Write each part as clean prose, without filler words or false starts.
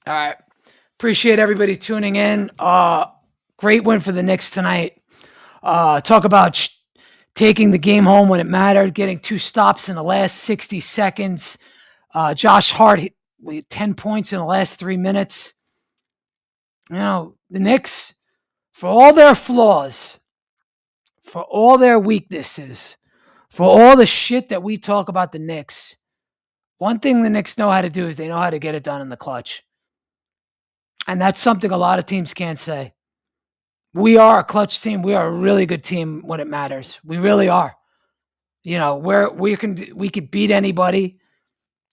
All right. Appreciate everybody tuning in. Great win for the Knicks tonight. Talk about taking the game home when it mattered, getting 2 stops in the last 60 seconds. Josh Hart, we had 10 points in the last 3 minutes. You know, the Knicks, for all their flaws, for all their weaknesses, for all the shit that we talk about the Knicks, one thing the Knicks know how to do is they know how to get it done in the clutch. And that's something a lot of teams can't say. We are a clutch team. We are a really good team when it matters. We really are. You know, we could beat anybody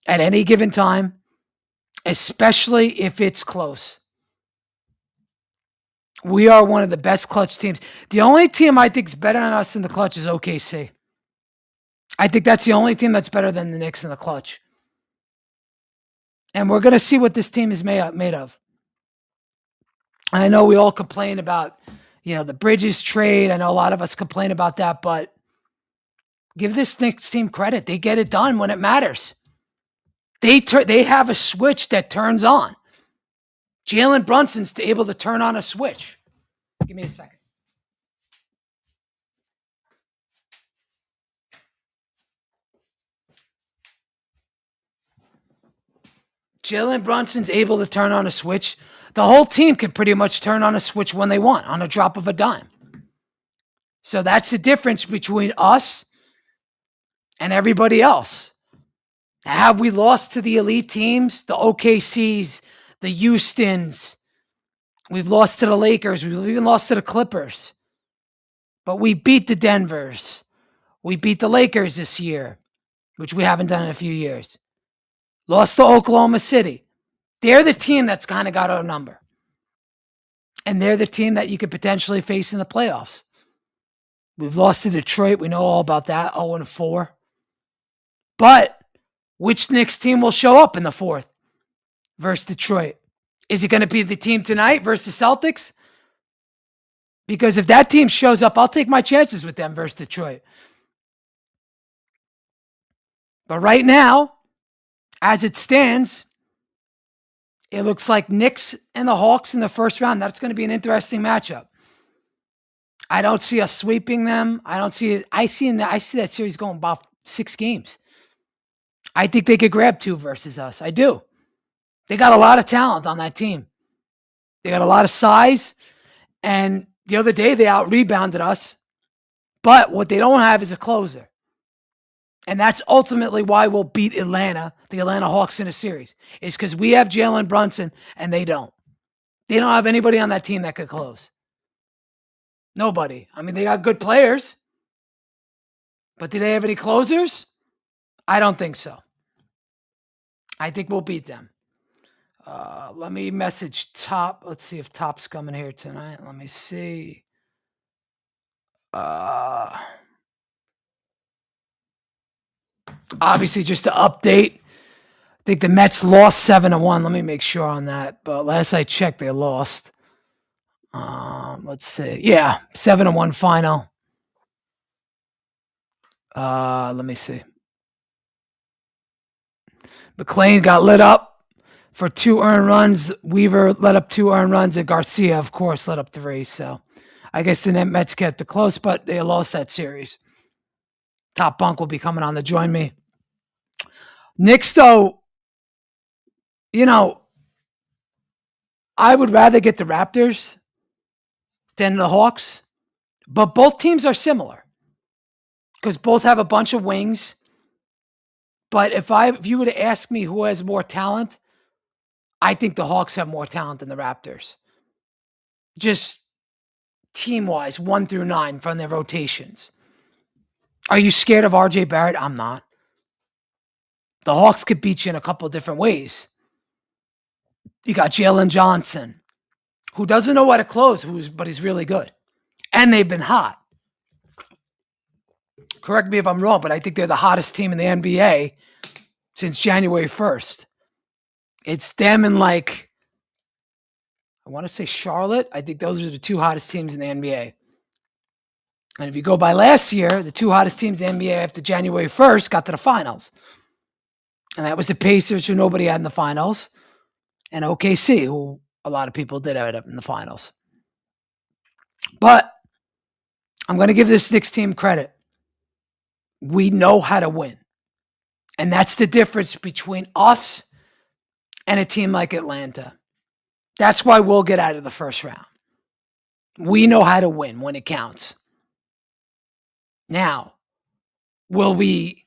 at any given time, especially if it's close. We are one of the best clutch teams. The only team I think is better than us in the clutch is OKC. I think that's the only team that's better than the Knicks in the clutch. And we're going to see what this team is made of. I know we all complain about, the Bridges trade. I know a lot of us complain about that, but give this Knicks team credit. They get it done when it matters. They have a switch that turns on. Jalen Brunson's able to turn on a switch. Give me a second. Jalen Brunson's able to turn on a switch. The whole team can pretty much turn on a switch when they want, on a drop of a dime. So that's the difference between us and everybody else. Have we lost to the elite teams, the OKCs, the Houstons? We've lost to the Lakers. We've even lost to the Clippers. But we beat the Denvers. We beat the Lakers this year, which we haven't done in a few years. Lost to Oklahoma City. They're the team that's kind of got our number. And they're the team that you could potentially face in the playoffs. We've lost to Detroit. We know all about that, 0-4. But which Knicks team will show up in the fourth versus Detroit? Is it going to be the team tonight versus Celtics? Because if that team shows up, I'll take my chances with them versus Detroit. But right now, as it stands, it looks like Knicks and the Hawks in the first round. That's going to be an interesting matchup. I don't see us sweeping them. I see that series going about 6 games. I think they could grab 2 versus us. I do. They got a lot of talent on that team. They got a lot of size. And the other day they out-rebounded us. But what they don't have is a closer. And that's ultimately why we'll beat the Atlanta Hawks in a series. It's because we have Jalen Brunson and they don't. They don't have anybody on that team that could close. Nobody. I mean, they got good players. But do they have any closers? I don't think so. I think we'll beat them. Let me message Top. Let's see if Top's coming here tonight. Let me see. Obviously, just to update, I think the Mets lost 7-1. Let me make sure on that. But last I checked, they lost. Let's see. Yeah, 7-1 final. Let me see. McLean got lit up for 2 earned runs. Weaver let up 2 earned runs, and Garcia, of course, let up 3. So I guess the Mets kept it close, but they lost that series. Top Bunk will be coming on to join me. Knicks, though, I would rather get the Raptors than the Hawks, but both teams are similar because both have a bunch of wings. But if you were to ask me who has more talent, I think the Hawks have more talent than the Raptors. Just team-wise, 1 through 9 from their rotations. Are you scared of RJ Barrett? I'm not. The Hawks could beat you in a couple of different ways. You got Jalen Johnson, who doesn't know how to close, but he's really good. And they've been hot. Correct me if I'm wrong, but I think they're the hottest team in the NBA since January 1st. It's them and I want to say Charlotte. I think those are the 2 hottest teams in the NBA. And if you go by last year, the 2 hottest teams in the NBA after January 1st got to the finals. And that was the Pacers, who nobody had in the finals. and OKC, who a lot of people did end up in the finals. But I'm going to give this Knicks team credit. We know how to win. And that's the difference between us and a team like Atlanta. That's why we'll get out of the first round. We know how to win when it counts. Now, will we?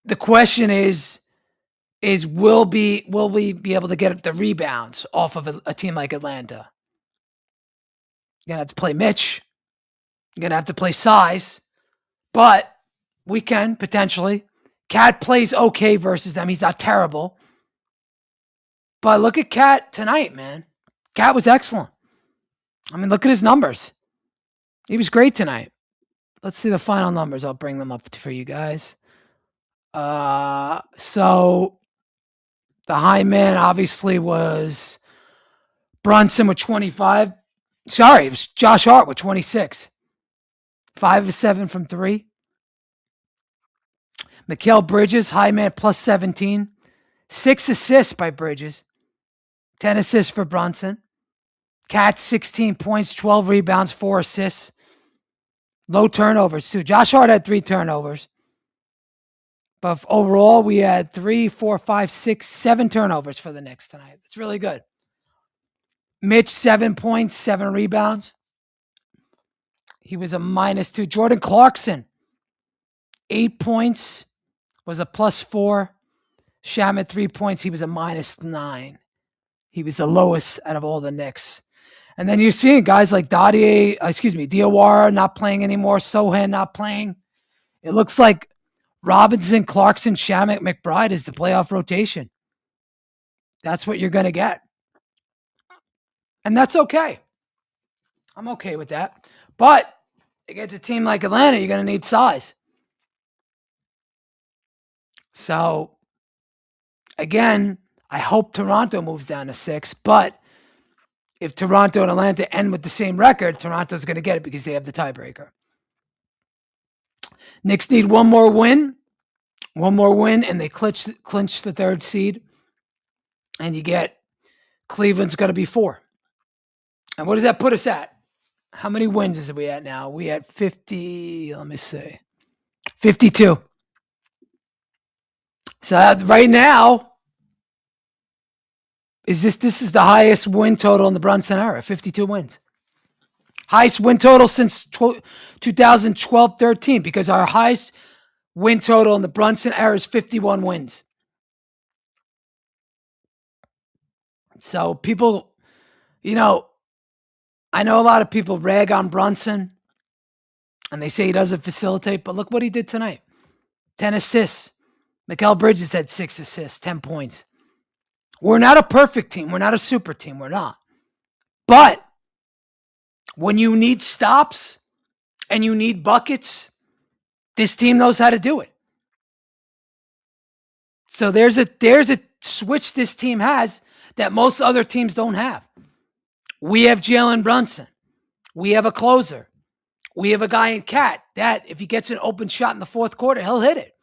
The question is will we be able to get the rebounds off of a team like Atlanta? You're gonna have to play Mitch. You're gonna have to play size, but we can potentially. Cat plays okay versus them. He's not terrible. But look at Cat tonight, man. Cat was excellent. I mean, look at his numbers. He was great tonight. Let's see the final numbers. I'll bring them up for you guys. So the high man obviously was Brunson with 25. Sorry, it was Josh Hart with 26. 5 of 7 from 3. Mikal Bridges, high man, plus 17. 6 assists by Bridges. 10 assists for Brunson. Cat, 16 points, 12 rebounds, 4 assists. Low turnovers, too. Josh Hart had 3 turnovers. But overall, we had 3, 4, 5, 6, 7 turnovers for the Knicks tonight. That's really good. Mitch, 7 points, 7 rebounds. He was a -2. Jordan Clarkson, 8 points, was a +4. Shamet, 3 points. He was a -9. He was the lowest out of all the Knicks. And then you're seeing guys like Diawara not playing anymore. Sohan not playing. It looks like Robinson, Clarkson, Shamet, McBride is the playoff rotation. That's what you're going to get. And that's okay. I'm okay with that. But against a team like Atlanta, you're going to need size. So, again, I hope Toronto moves down to 6. But if Toronto and Atlanta end with the same record, Toronto's going to get it because they have the tiebreaker. Knicks need one more win, and they clinch the 3rd seed. And you get Cleveland's going to be 4. And what does that put us at? How many wins is we at now? We at 50, let me see, 52. So right now, this is the highest win total in the Brunson era, 52 wins. Highest win total since 2012-13, because our highest win total in the Brunson era is 51 wins. So people, I know a lot of people rag on Brunson and they say he doesn't facilitate, but look what he did tonight. 10 assists. Mikal Bridges had 6 assists, 10 points. We're not a perfect team. We're not a super team. We're not. But when you need stops and you need buckets, this team knows how to do it. So there's a switch this team has that most other teams don't have. We have Jalen Brunson. We have a closer. We have a guy in Cat that if he gets an open shot in the 4th quarter, he'll hit it.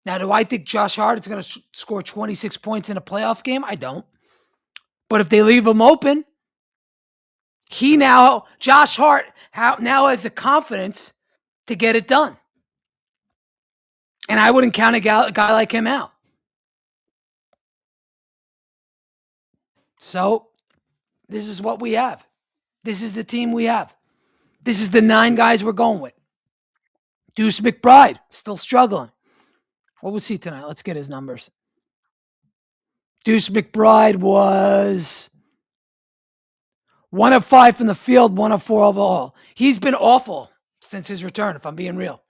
Now, do I think Josh Hart is going to score 26 points in a playoff game? I don't. But if they leave him open, Josh Hart now has the confidence to get it done. And I wouldn't count a guy like him out. So, this is what we have. This is the team we have. This is the 9 guys we're going with. Deuce McBride, still struggling. What was he tonight? Let's get his numbers. Deuce McBride was 1 of 5 from the field, 1 of 4 overall. He's been awful since his return, if I'm being real.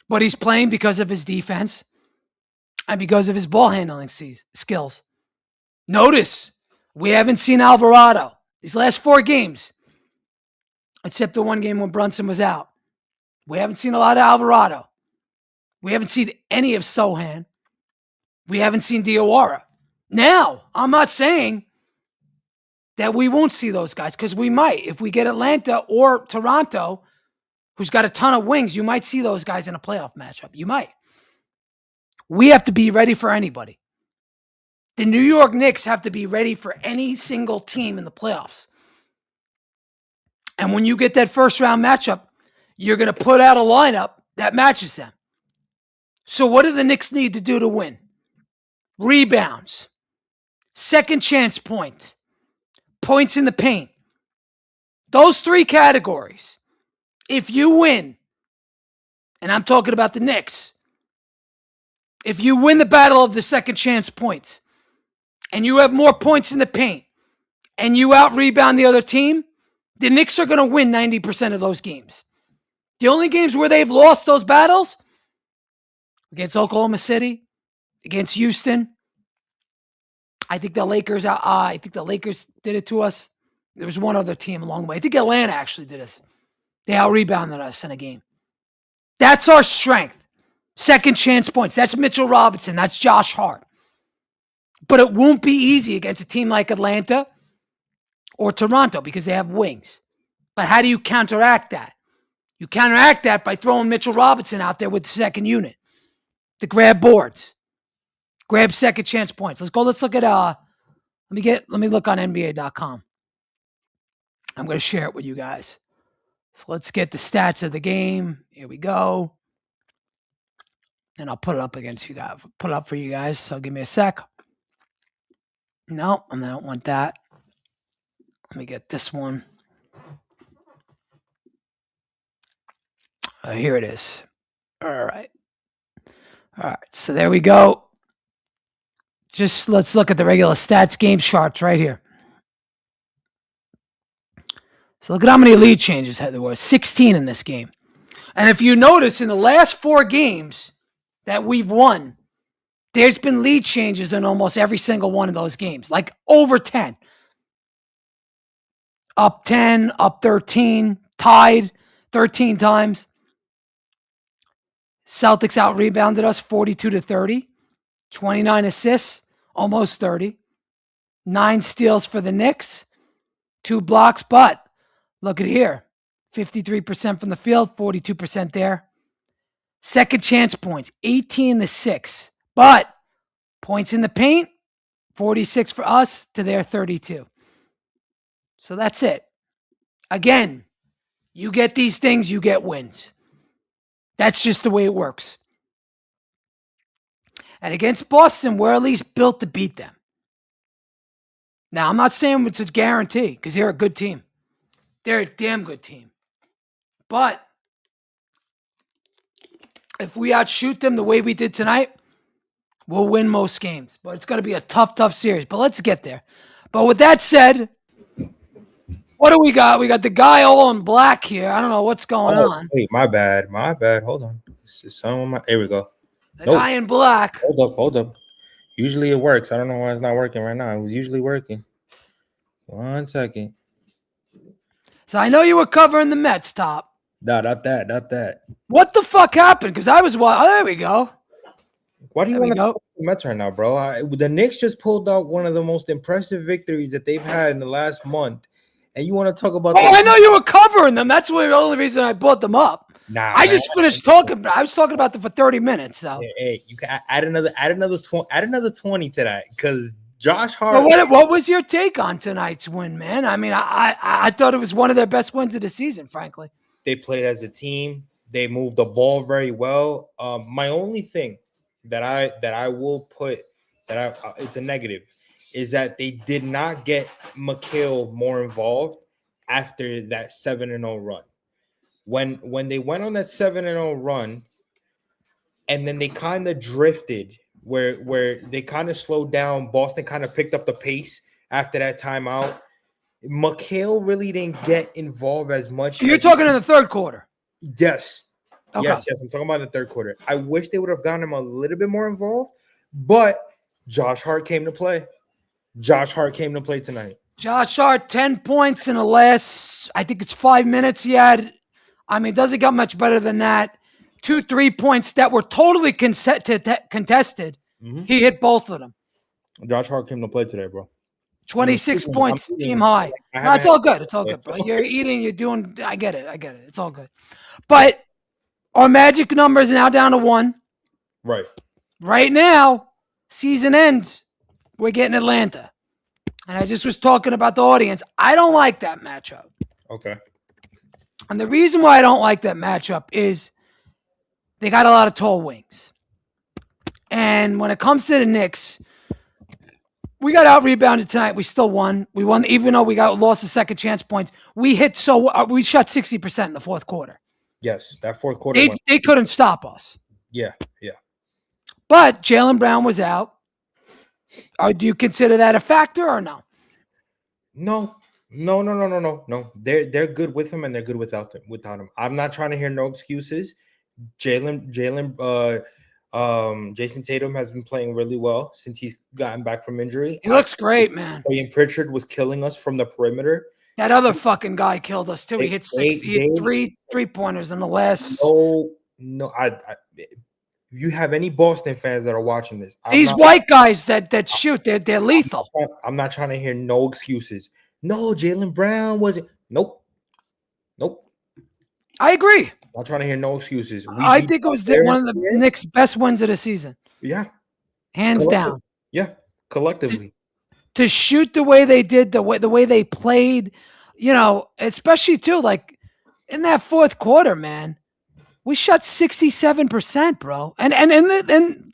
But he's playing because of his defense and because of his ball handling skills. Notice, we haven't seen Alvarado these last 4 games, except the 1 game when Brunson was out. We haven't seen a lot of Alvarado. We haven't seen any of Sohan. We haven't seen Diawara. Now, I'm not saying that we won't see those guys, because we might. If we get Atlanta or Toronto, who's got a ton of wings, you might see those guys in a playoff matchup. You might. We have to be ready for anybody. The New York Knicks have to be ready for any single team in the playoffs. And when you get that first round matchup, you're going to put out a lineup that matches them. So what do the Knicks need to do to win? Rebounds, second chance points in the paint. Those three categories. If you win, and I'm talking about the Knicks, if you win the battle of the second chance points and you have more points in the paint and you out-rebound the other team, the Knicks are going to win 90% of those games. The only games where they've lost those battles, against Oklahoma City, against Houston. I think the Lakers did it to us. There was one other team along the way. I think Atlanta actually did us. They out-rebounded us in a game. That's our strength. Second chance points. That's Mitchell Robinson. That's Josh Hart. But it won't be easy against a team like Atlanta or Toronto because they have wings. But how do you counteract that? You counteract that by throwing Mitchell Robinson out there with the second unit to grab boards, grab second chance points. Let's look at let me look on NBA.com. I'm going to share it with you guys. So let's get the stats of the game. Here we go. And I'll put it up against you guys. Put it up for you guys. So give me a sec. No, I don't want that. Let me get this one. Here it is. All right. So there we go. Just let's look at the regular stats game charts right here. So look at how many lead changes there were. 16 in this game. And if you notice, in the last 4 games that we've won, there's been lead changes in almost every single one of those games. Like over 10. Up 10, up 13, tied 13 times. Celtics out-rebounded us 42-30. 29 assists, almost 30. 9 steals for the Knicks. 2 blocks, but look at here. 53% from the field, 42% there. Second chance points, 18-6. But points in the paint, 46 for us to their 32. So that's it. Again, you get these things, you get wins. That's just the way it works. And against Boston, we're at least built to beat them. Now, I'm not saying it's a guarantee because they're a good team. They're a damn good team. But if we outshoot them the way we did tonight, we'll win most games. But it's going to be a tough series. But let's get there. But with that said, what do we got? We got the guy all in black here. I don't know what's going on. Wait, my bad. Hold on. Here we go. The guy in black. Hold up. Usually it works. I don't know why it's not working right now. It was usually working. 1 second. So I know you were covering the Mets top. No, not that. What the fuck happened? Because I was there we go. Why do you want to talk about the Mets right now, bro? The Knicks just pulled out one of the most impressive victories that they've had in the last month. And you want to talk about I know you were covering them. That's the only reason I brought them up. Nah, I just finished talking. I was talking about them for 30 minutes. So hey, you can add another 20 to that because Josh Hart. What was your take on tonight's win, man? I mean, I thought it was one of their best wins of the season, frankly. They played as a team. They moved the ball very well. My only thing that I will put it's a negative is that they did not get McHale more involved after that 7-0 run. When they went on that 7-0 run, and then they kind of drifted where they kind of slowed down. Boston kind of picked up the pace after that timeout. McHale really didn't get involved as much. You're talking in the third quarter. Yes. Okay. Yes. I'm talking about the third quarter. I wish they would have gotten him a little bit more involved, but Josh Hart came to play. Tonight. Josh Hart, 10 points in the last, I think it's 5 minutes he had. I mean, doesn't get much better than that. 2 3-points that were totally contested. Mm-hmm. He hit both of them. Josh Hart came to play today, bro. 26 points, team high. No, it's all good. It's all good, bro. You're eating, you're doing, I get it. It's all good. But our magic number is now down to 1. Right. Right now, season ends. we're getting Atlanta. And I just was talking about the audience. I don't like that matchup. Okay. And the reason why I don't like that matchup is they got a lot of tall wings. And when it comes to the Knicks, we got out rebounded tonight. We still won. We won, even though we lost the second chance points. We shot 60% in the fourth quarter. Yes, that fourth quarter. They couldn't stop us. Yeah. But Jaylen Brown was out. Do you consider that a factor or no? No. They're good with him and they're good without him. I'm not trying to hear no excuses. Jason Tatum has been playing really well since he's gotten back from injury. He looks great, man. Ian Pritchard was killing us from the perimeter. That other fucking guy killed us too. He hit three pointers in the last. No. You have any Boston fans that are watching this? These white guys that shoot, they're lethal. I'm not trying to hear no excuses. No, Jaylen Brown wasn't. Nope. I agree. I'm not trying to hear no excuses. I think it was one of the Knicks' best wins of the season. Yeah. Hands down. Yeah. Collectively. To shoot the way they did, the way they played, especially too, like in that fourth quarter, man, we shot 67%, bro. And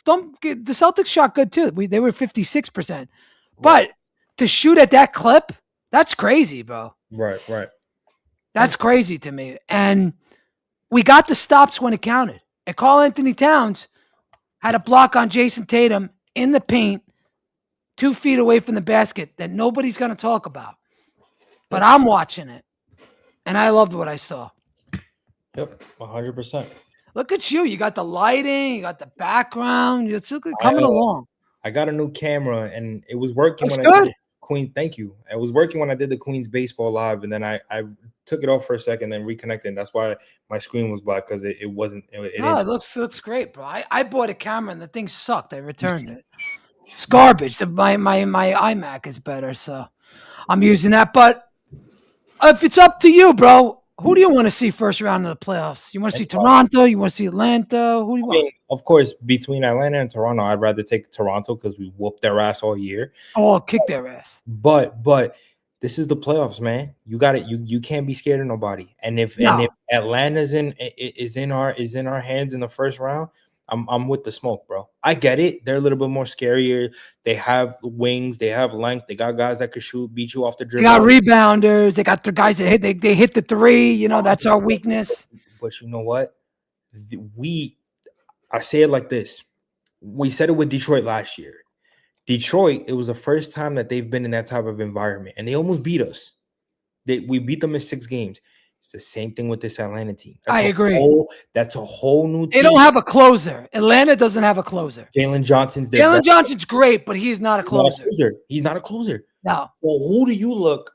don't get, the Celtics shot good too. They were 56%. But to shoot at that clip, that's crazy, bro. Right. That's crazy to me. And we got the stops when it counted. And Karl-Anthony Towns had a block on Jason Tatum in the paint, 2 feet away from the basket that nobody's going to talk about. But I'm watching it. And I loved what I saw. Yep, 100%. Look at you. You got the lighting. You got the background. It's coming along. I got a new camera, and it was working. That's good. Queen, thank you. It was working when I did the Queen's Baseball Live, and then I took it off for a second, then reconnected. And that's why my screen was black, because it wasn't. It looks great, bro. I bought a camera, and the thing sucked. I returned it. It's garbage. My iMac is better, so I'm using that. But if it's up to you, bro, who do you want to see first round of the playoffs? You want to see Toronto? You want to see Atlanta? Who do you want? Of course, between Atlanta and Toronto, I'd rather take Toronto because we whooped their ass all year. Oh, I'll kick their ass. But this is the playoffs, man. You got it. You can't be scared of nobody. And if Atlanta's is in our hands in the first round, I'm with the smoke, bro. I get it. They're a little bit more scarier. They have wings. They have length. They got guys that could beat you off the dribble. They got rebounders. They got the guys that hit. They hit the three. That's our weakness. But you know what? I say it like this. We said it with Detroit last year. Detroit, it was the first time that they've been in that type of environment, and they almost beat us. We beat them in 6 games. It's the same thing with this Atlanta team. I agree. That's a whole new team. They don't have a closer. Atlanta doesn't have a closer. Jalen Johnson's great, but he's not a closer. He's not a closer. No. Well, who do you look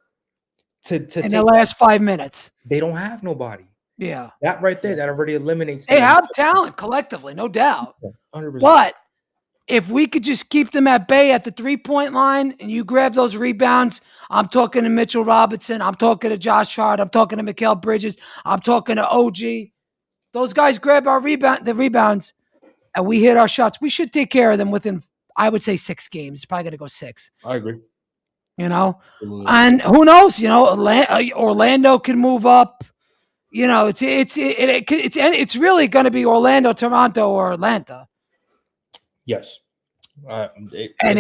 to in the last 5 minutes? They don't have nobody. Yeah. That right there, that already eliminates. They have talent collectively, no doubt. 100%. But if we could just keep them at bay at the 3-point line and you grab those rebounds, I'm talking to Mitchell Robinson, I'm talking to Josh Hart, I'm talking to Mikal Bridges, I'm talking to OG. Those guys grab the rebounds, and we hit our shots. We should take care of them within, I would say, 6 games. It's probably going to go 6. I agree. And who knows? Orlando can move up. It's really going to be Orlando, Toronto, or Atlanta. Yes. And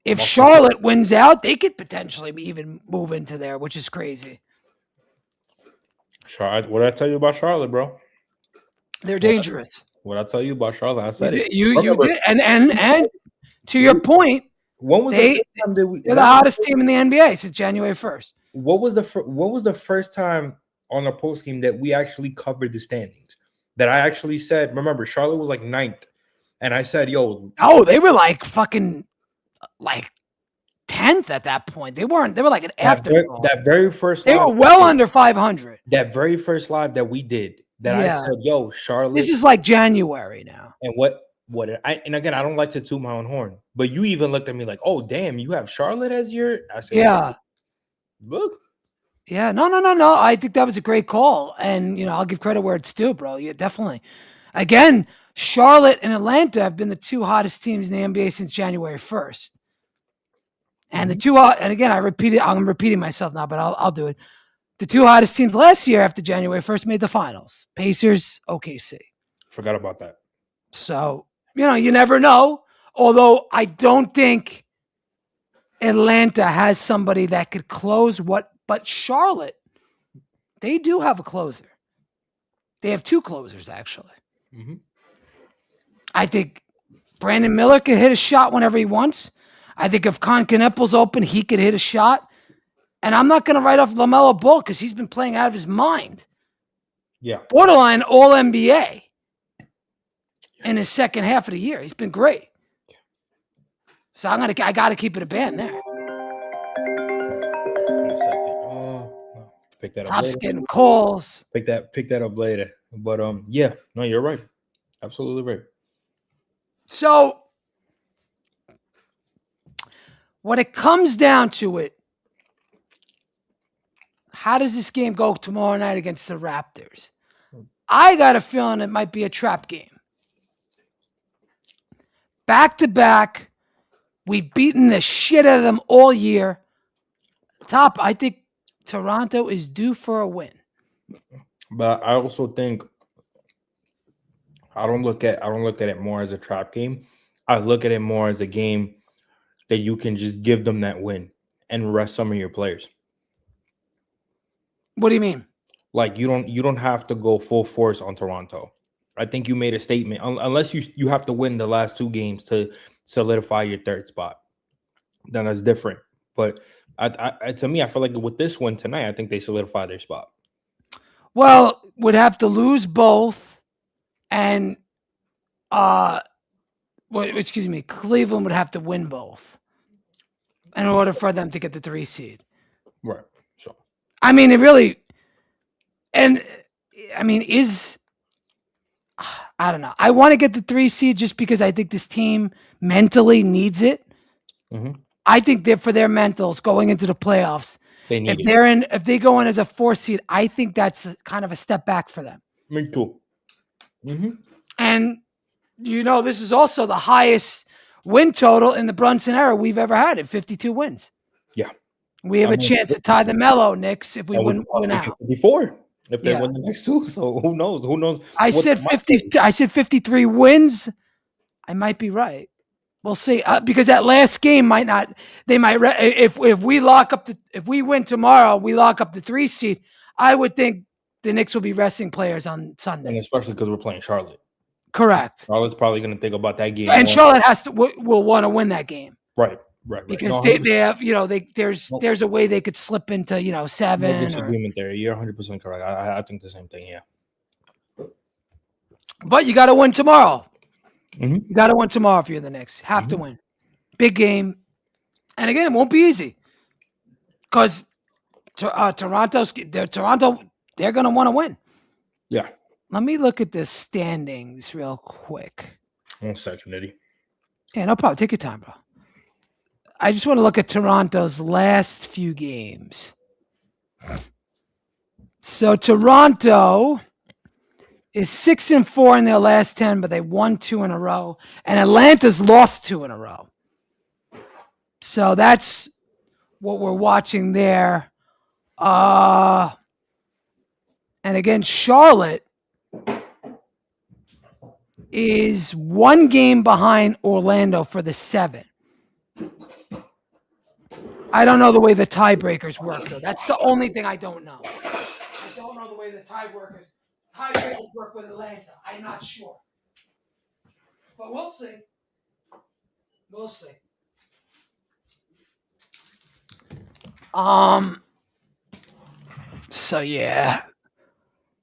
if Charlotte wins out, they could potentially even move into there, which is crazy. What did I tell you about Charlotte, bro? They're dangerous. What I tell you about Charlotte? I said it. You did. And to your point, when was they're the hottest team in the NBA since January 1st. What was the first time on a post game that we actually covered the standings? That I actually said, remember, Charlotte was like 9th. And I said, yo. Oh, they were like fucking like 10th at that point. They were like an afterthought. That very first They were well under 500. That very first live that we did, I said, yo, Charlotte. This is like January now. And and again, I don't like to toot my own horn, but you even looked at me like, oh, damn, you have Charlotte as your. I said, yeah. Look. Yeah, no. I think that was a great call. And, I'll give credit where it's due, bro. Yeah, definitely. Again, Charlotte and Atlanta have been the 2 hottest teams in the NBA since January 1st. And the two, and again, I'm repeating myself now, but I'll do it. The two hottest teams last year after January 1st made the finals: Pacers, OKC. Forgot about that. So, you never know. Although I don't think Atlanta has somebody that could close but Charlotte, they do have a closer. They have two closers, actually. Mm-hmm. I think Brandon Miller could hit a shot whenever he wants. I think if Konkanepal's open, he could hit a shot. And I'm not going to write off LaMelo Ball because he's been playing out of his mind. Yeah. Borderline All-NBA in his second half of the year. He's been great. So I got to keep it a band there. One second. Oh, pick that up Top's later. getting calls. Pick that up later. But yeah, no, you're right. Absolutely right. So when it comes down to it, how does this game go tomorrow night against the Raptors? I got a feeling it might be a trap game. Back to back, we've beaten the shit out of them all year. I think Toronto is due for a win. But I also think I don't look at it more as a trap game. I look at it more as a game that you can just give them that win and rest some of your players. What do you mean? Like you don't have to go full force on Toronto. I think you made a statement. Unless you have to win the last two games to solidify your third spot, then that's different. But to me, I feel like with this win tonight, I think they solidify their spot. Well, would have to lose both, and Cleveland would have to win both in order for them to get the 3 seed. Right. So I mean, it really, and I mean, I don't know. I want to get the 3 seed just because I think this team mentally needs it. mm-hmm. I think that for their mentals going into the playoffs, they need if they go in as a 4 seed, I think that's kind of a step back for them. Me too. Mm-hmm. And this is also the highest win total in the Brunson era we've ever had at 52 wins. Yeah. We have a chance to tie the Melo Knicks if we win out. Before, if they win the next two, so who knows? Who knows? I said 50. I said 53 wins. I might be right. We'll see. Because that last game might not. They might. If we lock up if we win tomorrow, we lock up the 3 seed. I would think the Knicks will be resting players on Sunday, and especially because we're playing Charlotte. Correct. Charlotte's probably going to think about that game, and Charlotte will want to win that game. Right. Because they have, there's a way they could slip into, 7. No disagreement there. You're 100% correct. I think the same thing. Yeah. But you got to win tomorrow. Mm-hmm. You got to win tomorrow if you're the Knicks. Have to win. Big game. And again, it won't be easy because Toronto, they're going to want to win. Yeah. Let me look at the standings real quick. 1 second, Eddie. Yeah, no problem. Take your time, bro. I just want to look at Toronto's last few games. So Toronto is 6-4 in their last 10, but they won 2 in a row. And Atlanta's lost 2 in a row. So that's what we're watching there. And again, Charlotte is 1 game behind Orlando for the 7. I don't know the way the tiebreakers work, though. That's the only thing I don't know. I don't know the way the tiebreakers work with Atlanta. I'm not sure. But we'll see. We'll see. So, yeah.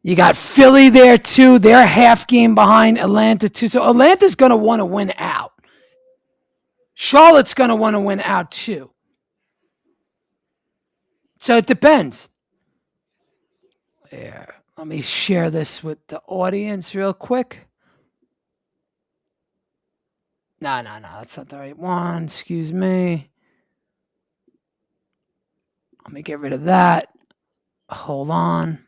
You got Philly there, too. They're half game behind Atlanta, too. So, Atlanta's going to want to win out. Charlotte's going to want to win out, too. So it depends. Here, let me share this with the audience real quick. No, that's not the right one. Excuse me. Let me get rid of that. Hold on.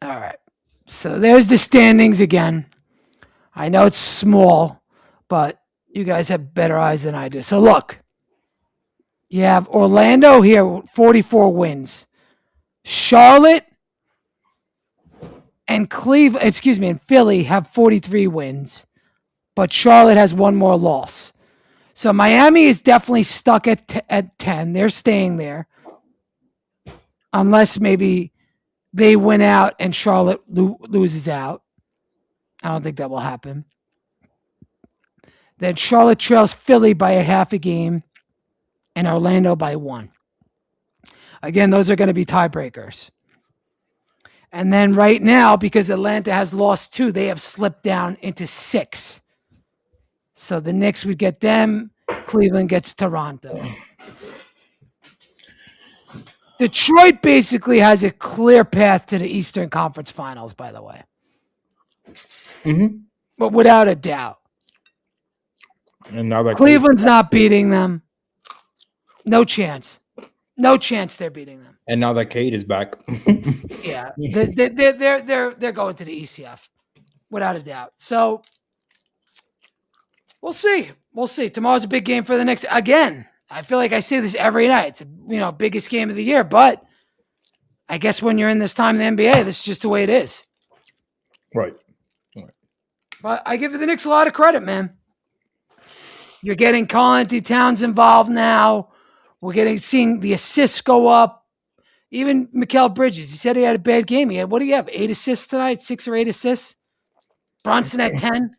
All right. So there's the standings again. I know it's small, but You guys have better eyes than I do. So look, you have Orlando here, 44 wins. Charlotte and and Philly have 43 wins, but Charlotte has one more loss. So Miami is definitely stuck at 10. They're staying there. Unless maybe they win out and Charlotte loses out. I don't think that will happen. Then Charlotte trails Philly by a half a game and Orlando by 1. Again, those are going to be tiebreakers. And then right now, because Atlanta has lost 2, they have slipped down into 6. So the Knicks would get them. Cleveland gets Toronto. Detroit basically has a clear path to the Eastern Conference Finals, by the way. But without a doubt. And now that Cleveland's not beating them. No chance. No chance they're beating them. And now that Cade is back. Yeah. They're going to the ECF. Without a doubt. So we'll see. We'll see. Tomorrow's a big game for the Knicks. Again, I feel like I say this every night. It's biggest game of the year, but I guess when you're in this time in the NBA, this is just the way it is. Right. But I give the Knicks a lot of credit, man. You're getting Karl-Anthony Towns involved now. We're seeing the assists go up. Even Mikal Bridges, he said he had a bad game. What do you have? 8 assists tonight? 6 or 8 assists? Brunson at 10.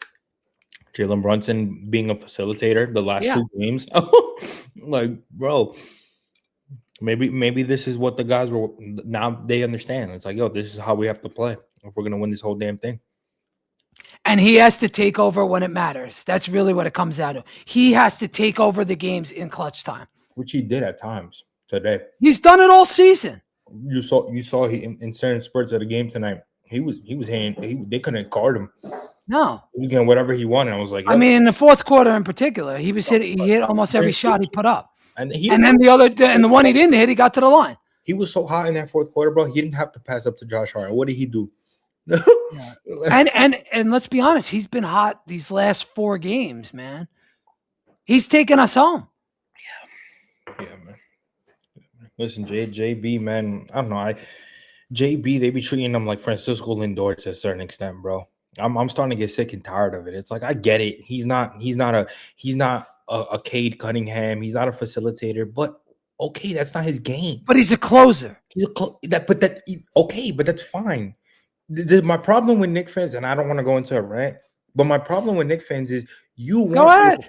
Jalen Brunson being a facilitator the last 2 games. Like, bro, maybe this is what the guys were. Now they understand. It's like, yo, this is how we have to play if we're going to win this whole damn thing. And he has to take over when it matters. That's really what it comes down to. He has to take over the games in clutch time. Which he did at times today. He's done it all season. You saw he in certain spurts of the game tonight. They couldn't guard him. No. He was getting whatever he wanted. I was like, I mean, in the fourth quarter in particular, he hit almost every shot he put up. And then the one he didn't hit, he got to the line. He was so hot in that fourth quarter, bro. He didn't have to pass up to Josh Hart. What did he do? Yeah. And let's be honest, he's been hot these last 4 games, man. He's taken us home. Yeah, man. Listen, JB, man, I don't know. JB, they be treating him like Francisco Lindor to a certain extent, bro. I'm starting to get sick and tired of it. It's like, I get it. He's not a Cade Cunningham. He's not a facilitator, but okay, that's not his game. But he's a closer. But that's fine. My problem with Knicks fans, and I don't want to go into a rant, but my problem with Knicks fans is you want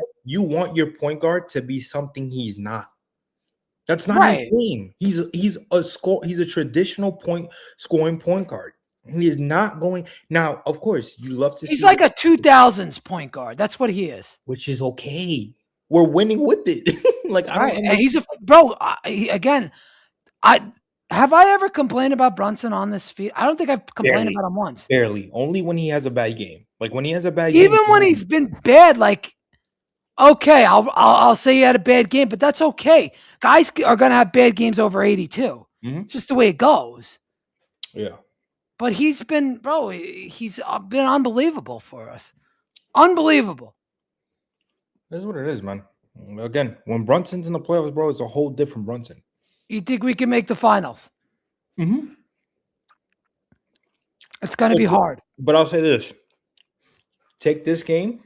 your point guard to be something he's not. That's not his game. He's a traditional scoring point guard. He is not going now. Of course, you love to. He's like a 2000s point guard. That's what he is. Which is okay. We're winning with it. Like, and he's a bro. Have I ever complained about Brunson on this feed? I don't think I've complained about him once. Barely. Only when he has a bad game. Like when he has a bad game. Even when he's been bad, like, okay, I'll say he had a bad game, but that's okay. Guys are gonna have bad games over 82. It's just the way it goes. Yeah. But he's been unbelievable for us. Unbelievable. That's what it is, man. Again, when Brunson's in the playoffs, bro, it's a whole different Brunson. You think we can make the finals? It's going to be hard. But I'll say this. Take this game.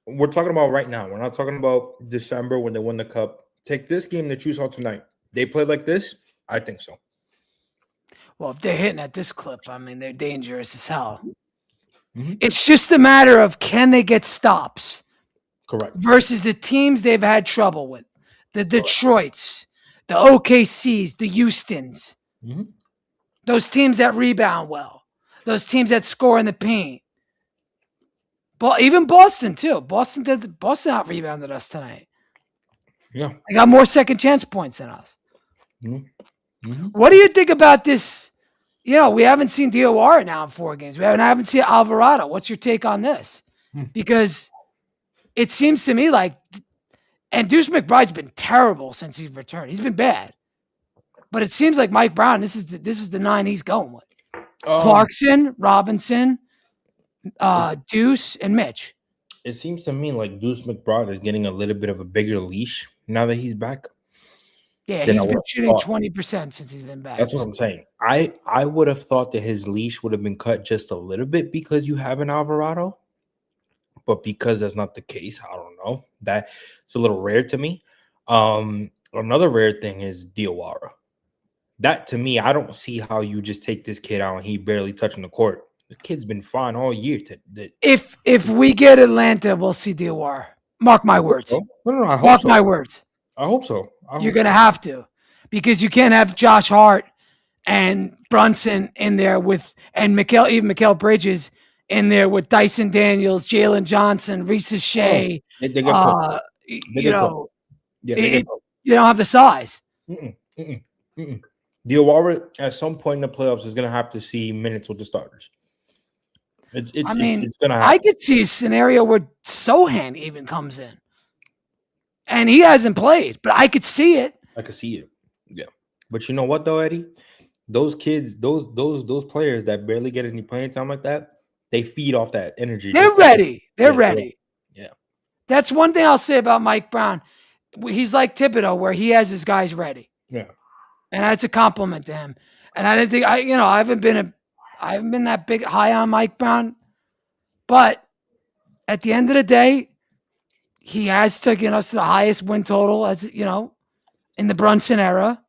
We're talking about right now. We're not talking about December when they win the cup. Take this game that you saw tonight. They play like this? I think so. Well, if they're hitting at this clip, I mean, they're dangerous as hell. It's just a matter of can they get stops? Correct. Versus the teams they've had trouble with. The Detroits, the OKCs, the Houstons. Those teams that rebound well. Those teams that score in the paint. But even Boston, too. Boston out rebounded us tonight. Yeah. They got more second chance points than us. What do you think about this? You know, we haven't seen DOR now in 4 games. We haven't seen Alvarado. What's your take on this? Because it seems to me like, and Deuce McBride's been terrible since he's returned. He's been bad. But it seems like Mike Brown, this is the 9 he's going with. Clarkson, Robinson, Deuce, and Mitch. It seems to me like Deuce McBride is getting a little bit of a bigger leash now that he's back. Yeah, Than I he's would been have shooting thought. 20% since he's been back. That's what I'm saying. I would have thought that his leash would have been cut just a little bit because you have an Alvarado, but because that's not the case, I don't know. That it's a little rare to me. Another rare thing is Diawara. That to me, I don't see how you just take this kid out and he barely touching the court. The kid's been fine all year. If we get Atlanta, we'll see Diawara. Mark my words. So. No, I hope Mark so. my words. I hope so. You're going to have to, because you can't have Josh Hart and Brunson in there with, and Mikal Bridges in there with Dyson Daniels, Jalen Johnson, Reese Shea. They get cooked. You know, yeah, they get cooked. You don't have the size. Diawara at some point in the playoffs is going to have to see minutes with the starters. It's going to happen. I could see a scenario where Sohan even comes in, and he hasn't played, but I could see it. I could see it. Yeah, but you know what though, Eddie? Those kids, those players that barely get any playing time like that, they feed off that energy. They're ready. They're ready. Yeah. That's one thing I'll say about Mike Brown. He's like Thibodeau, where he has his guys ready. Yeah. And that's a compliment to him. And I didn't think I haven't been that big high on Mike Brown, but at the end of the day, he has taken us to the highest win total in the Brunson era.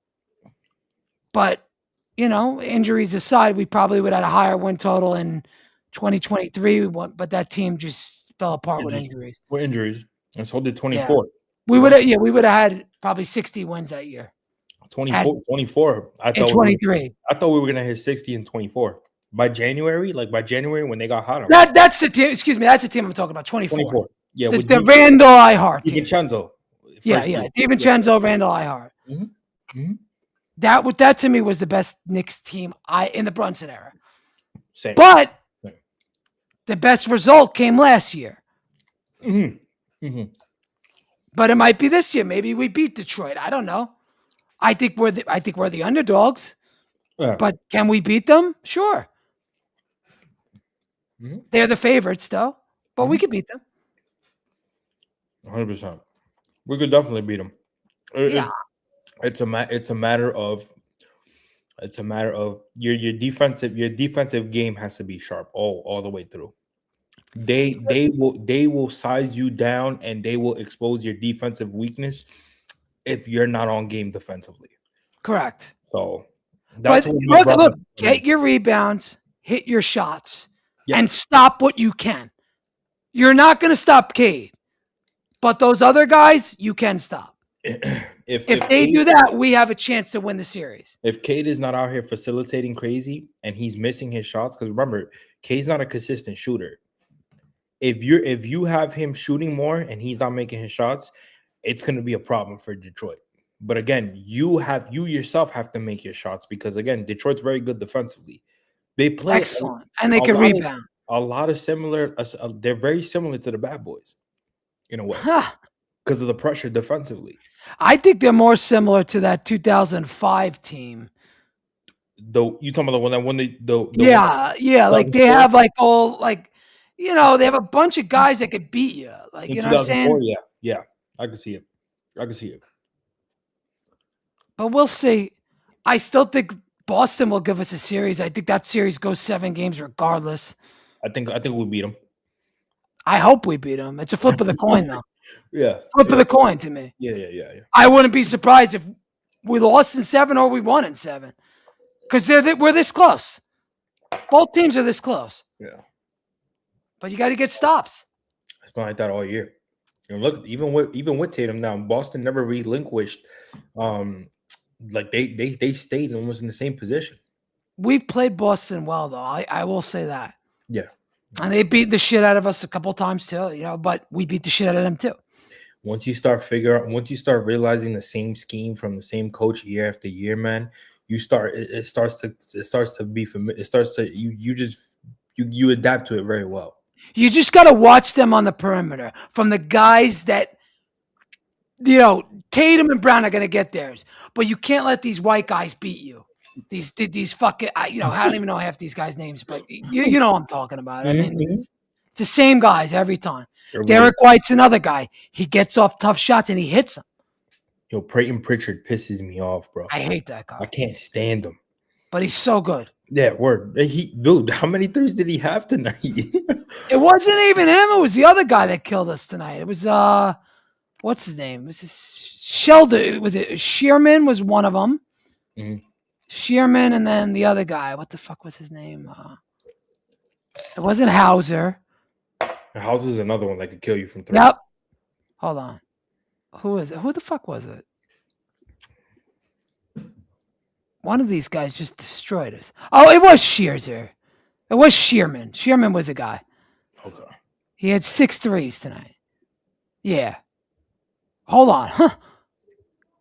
But injuries aside, we probably would have had a higher win total in 2023. But that team just fell apart with injuries. With injuries, and so did 24. Yeah. We would have had probably 60 wins that year. 24. I thought 23. I thought we were gonna hit 60 and 24 by January. Like by January when they got hot. That's the team. Excuse me. That's the team I'm talking about. 24. Yeah, the Randall Ihart team. DiVincenzo. Yeah. DiVincenzo, Randall Ihart. That to me was the best Knicks team in the Brunson era. Same. But the best result came last year. But it might be this year. Maybe we beat Detroit. I don't know. I think we're the underdogs. Yeah. But can we beat them? Sure. They're the favorites, though. But we could beat them. 100%. We could definitely beat them. It's a matter of your defensive game has to be sharp all the way through. They will size you down and they will expose your defensive weakness if you're not on game defensively. Correct. So that's look, get your rebounds, hit your shots, and stop what you can. You're not going to stop Cade, but those other guys you can stop. If they do that, we have a chance to win the series. If Cade is not out here facilitating crazy and he's missing his shots, because remember, Cade's not a consistent shooter. If you have him shooting more and he's not making his shots, it's going to be a problem for Detroit. But again, you yourself have to make your shots because again, Detroit's very good defensively. They play excellent and they can rebound. A lot of similar. They're very similar to the Bad Boys in a way because of the pressure defensively. I think they're more similar to that 2005 team. You talking about the one that won the like they have like all like. They have a bunch of guys that could beat you. Like, you know what I'm saying? Yeah. I can see it. But we'll see. I still think Boston will give us a series. I think that series goes 7 games regardless. I think we'll beat them. I hope we beat them. It's a flip of the coin, though. Flip of the coin to me. Yeah. I wouldn't be surprised if we lost in 7 or we won in 7. Because we're this close. Both teams are this close. Yeah. But you got to get stops. It's been like that all year. And look, even with Tatum now, Boston never relinquished. Like they stayed and was in the same position. We've played Boston well, though. I will say that. Yeah. And they beat the shit out of us a couple of times too, but we beat the shit out of them too. Once you start realizing the same scheme from the same coach year after year, man, it starts to be familiar. It starts to you adapt to it very well. You just got to watch them on the perimeter from the guys that, Tatum and Brown are going to get theirs, but you can't let these white guys beat you. These fucking, I don't even know half these guys' names, but you know what I'm talking about. I mean, It's the same guys every time. Every day. Derek White's another guy. He gets off tough shots and he hits them. Yo, Peyton Pritchard pisses me off, bro. I hate that I guy, can't stand him. but he's so good. Yeah, word. Dude, how many threes did he have tonight? It wasn't even him. It was the other guy that killed us tonight. It was what's his name? Was this Sheldon? Was it Shearman? Was one of them? Mhm. Shearman, and then the other guy. What the fuck was his name? It wasn't Hauser. House is another one that could kill you from three. Yep. Hold on. Who is it? Who the fuck was it? One of these guys just destroyed us. Oh, it was Shearzer. It was Shearman. Shearman was the guy. Okay. He had 6 threes tonight. Yeah. Hold on. Huh.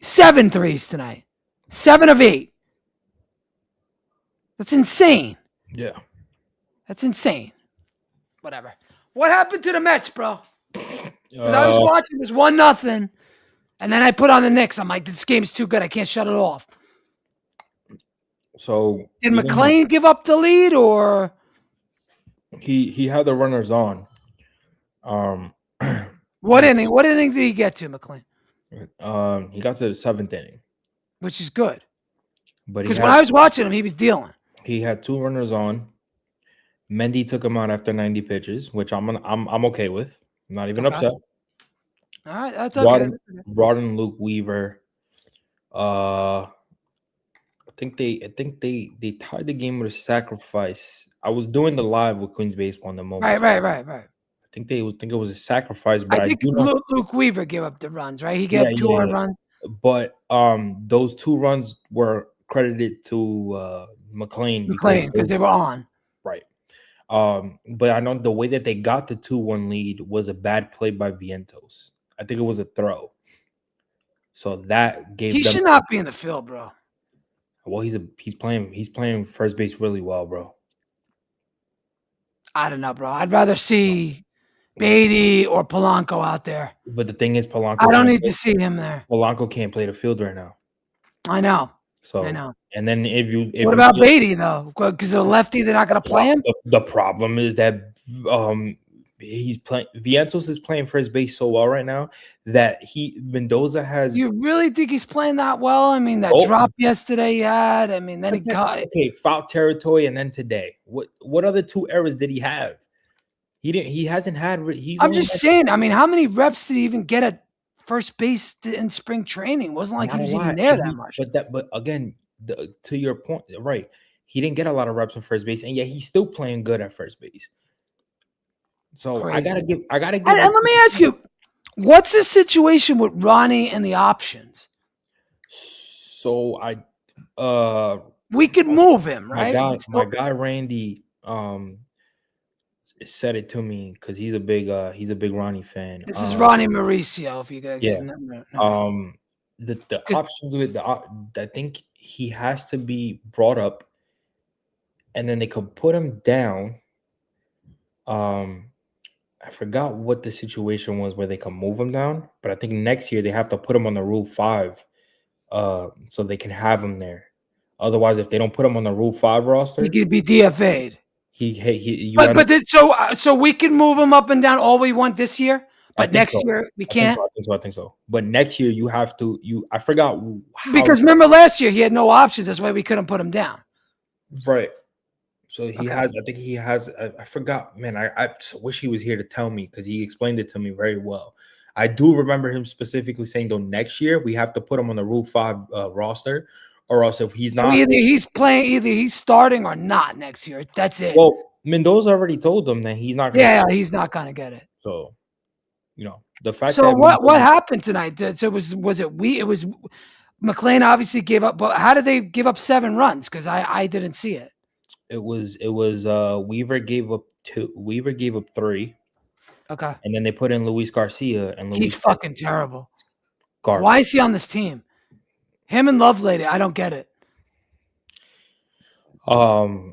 7 threes tonight. 7 of 8. That's insane. Yeah. That's insane. Whatever. What happened to the Mets, bro? Because I was watching, it was 1-0. And then I put on the Knicks. I'm like, this game's too good. I can't shut it off. So did McLean give up the lead, or he had the runners on? What inning? What inning did he get to, McLean? He got to the 7th inning, which is good. But because when I was watching him, he was dealing. He had 2 runners on. Mendy took him out after 90 pitches, which I'm okay with. I'm not even upset. All right, that's okay. Brought in Luke Weaver. I think they tied the game with a sacrifice. I was doing the live with Queens Baseball in the moment. Right. I think it was a sacrifice, but I think Luke Weaver gave up the runs, right? He gave 2 runs. But those 2 runs were credited to McLean because they were on. Right. But I know the way that they got the 2-1 lead was a bad play by Vientos. I think it was a throw. So that gave He them, should not be in the field, bro. Well, he's playing first base really well, bro. I don't know, bro. I'd rather see Beatty or Polanco out there. But the thing is, Polanco. I don't need to see him there. Polanco can't play the field right now. I know. So I know. And then what about Beatty though? Because the lefty, they're not going to play him. The problem is that he's playing. Vientos is playing first base so well right now that Mendoza has. You really think he's playing that well? I mean, that drop yesterday he had. I mean, then he got foul territory, and then today. What other 2 errors did he have? He hasn't had. I'm just saying. I mean, how many reps did he even get at first base in spring training? It wasn't like he was even there that much. But again, to your point, right? He didn't get a lot of reps on first base, and yet he's still playing good at first base. So crazy. I gotta give. And let me ask you, what's the situation with Ronnie and the options? So we could move him, right? My guy Randy said it to me because he's a big Ronnie fan. This is Ronnie Mauricio, if you guys know. The options with I think he has to be brought up, and then they could put him down. I forgot what the situation was where they can move him down, but I think next year they have to put him on the Rule 5, so they can have him there. Otherwise, if they don't put him on the Rule 5 roster, he could be DFA'd. So we can move him up and down all we want this year, but next year we can't. I think so. But next year you have to. I forgot because remember last year he had no options. That's why we couldn't put him down. Right. So he has. I think he has. I forgot, man. I wish he was here to tell me because he explained it to me very well. I do remember him specifically saying, though, next year we have to put him on the Rule 5 roster, or else if he's not, either he's starting or not next year. That's it. Well, Mendoza already told them that he's not. He's not going to get it. So, the fact. So what happened tonight? So was it McLean obviously gave up, but how did they give up 7 runs? Because I didn't see it. It was Weaver gave up 2. Weaver gave up 3. Okay. And then they put in Luis Garcia, and he's fucking terrible. Garbage. Why is he on this team? Him and Lovelady, I don't get it.